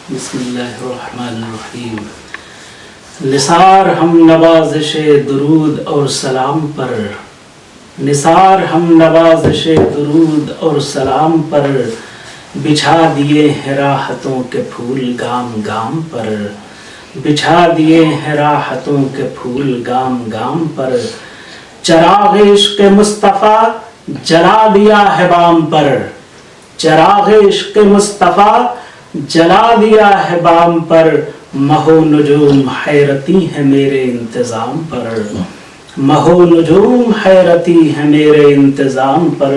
بسم اللہ الرحمن الرحیم۔ نثار ہم نوازش درود اور سلام پر، نثار ہم نوازش درود اور سلام پر، بچھا دیے ہیں راحتوں کے پھول گام گام پر، بچھا دیے ہیں راحتوں کے پھول گام گام پر، چراغ عشق مصطفیٰ جلا دیا ہے بام پر، چراغ عشق مصطفیٰ جلا دیا ہے بام پر، مہو نجوم حیرتی ہے میرے انتظام پر، مہو نجوم حیرتی ہے میرے انتظام پر،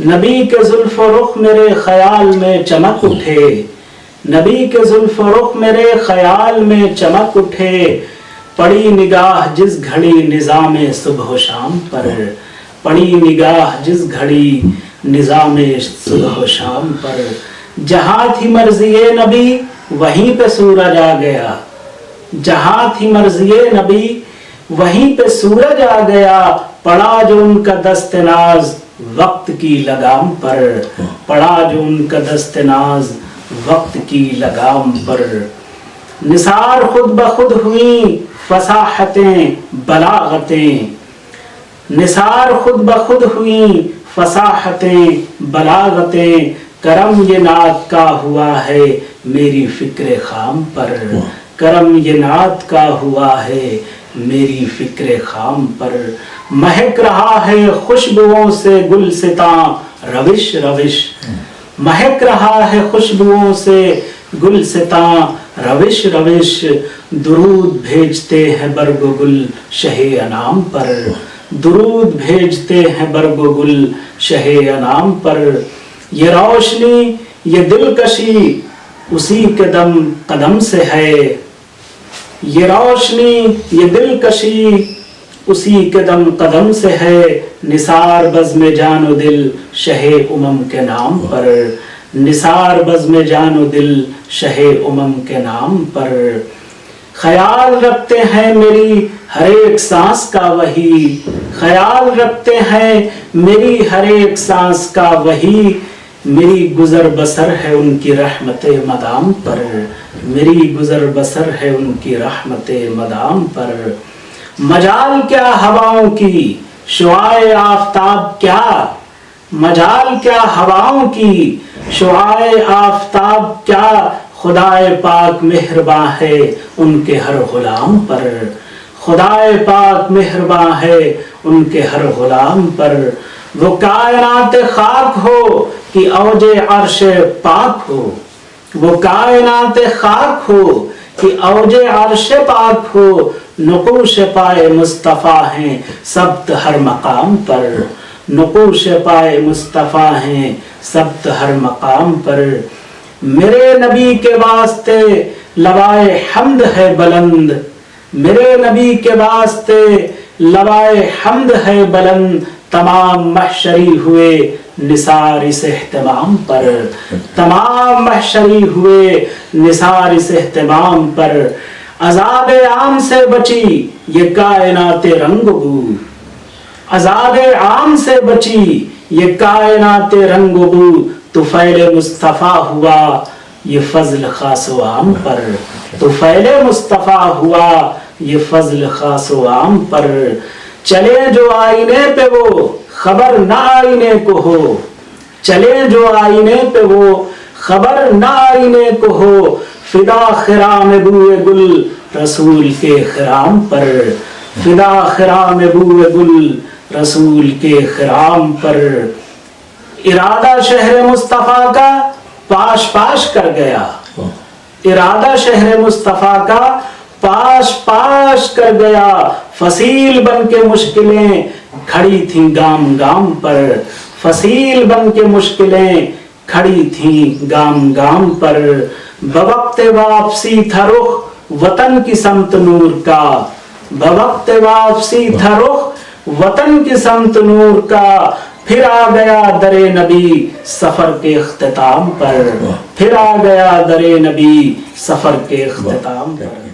نبی کے زلف و رخ میرے خیال میں چمک اٹھے، نبی کے زلف و رخ میرے خیال میں چمک اٹھے، پڑی نگاہ جس گھڑی نظام صبح و شام پر، پڑی نگاہ جس گھڑی نظام صبح و شام پر، جہاں تھی مرضی نبی وہیں پہ سورج آ گیا، جہاں تھی مرضی نبی وہیں پہ سورج آ گیا، پڑا جو ان کا دست ناز وقت کی لگام پر، پڑا جو ان کا دست ناز وقت کی لگام پر، نثار خود بخود ہوئی فصاحتیں بلاغتیں، نثار خود بخود ہوئی فصاحتیں بلاغتیں، کرم یہ نعت کا ہوا ہے میری فکر خام پر، کرم یہ نعت کا ہوا ہے میری فکر خام پر، مہک رہا ہے خوشبوؤں سے گلستاں روش روش، مہک رہا ہے خوشبوؤں سے گلستاں روش روش، درود بھیجتے ہیں برگ و گل شہ انام پر، درود بھیجتے ہیں برگ و گل شہ انام پر، یہ روشنی یہ دلکشی اسی کے دم قدم سے ہے، یہ روشنی یہ دلکشی اسی کے دم قدم سے ہے، نثار بزم جان و دل شہ امم کے نام پر، نثار بزم جان و دل شہ امم کے نام پر، خیال رکھتے ہیں میری ہر ایک سانس کا وہی، خیال رکھتے ہیں میری ہر ایک سانس کا وہی، میری گزر بسر ہے ان کی رحمت مدام پر، میری گزر بسر ہے ان کی رحمت مدام پر، مجال کیا ہواؤں کی شعاع آفتاب کیا، مجال کیا ہواؤں کی شعاع آفتاب کیا، خدائے پاک مہرباں ہے ان کے ہر غلام پر، خدائے پاک مہرباں ہے ان کے ہر غلام پر، وہ کائنات خاک ہو کہ اوج عرش پاک ہو، وہ کائنات خاک ہو کہ اوج عرش پاک ہو، نقوش پائے مصطفیٰ ہیں سبت ہر مقام پر، نقوش پائے مصطفیٰ ہیں سبت ہر مقام پر، میرے نبی کے واسطے لوائے حمد ہے بلند، میرے نبی کے واسطے لوائے حمد ہے بلند، تمام محشری ہوئے نثار اس اہتمام پر، تمام محشری ہوئے نثار اس اہتمام پر، عذاب عام سے بچی یہ کائنات رنگ بو، عذاب عام سے بچی یہ کائنات رنگ بو، طفیل مصطفیٰ ہوا یہ فضل خاص و عام پر، طفیل مصطفیٰ ہوا یہ فضل خاص و عام پر، چلے جو آئینے پہ وہ خبر نہ آئینے کو ہو، چلے جو آئینے پہ وہ خبر نہ آئینے کو ہو، فدا خرام بوئے گل رسول کے خرام پر، فدا خرام بوئے گل رسول کے خرام پر، ارادہ شہر مصطفیٰ کا پاش پاش کر گیا، ارادہ شہر مصطفیٰ کا پاش پاش کر گیا، فصیل بن کے مشکلیں کھڑی تھیں گام گام پر، فصیل بن کے مشکلیں کھڑی تھیں گام گام پر، بوقت واپسی تھا رخ وطن کی سمت نور کا، بوقت واپسی تھا رخ وطن کی سمت نور کا، پھر آ گیا در نبی سفر کے اختتام پر، پھر آ گیا در نبی سفر کے اختتام پر۔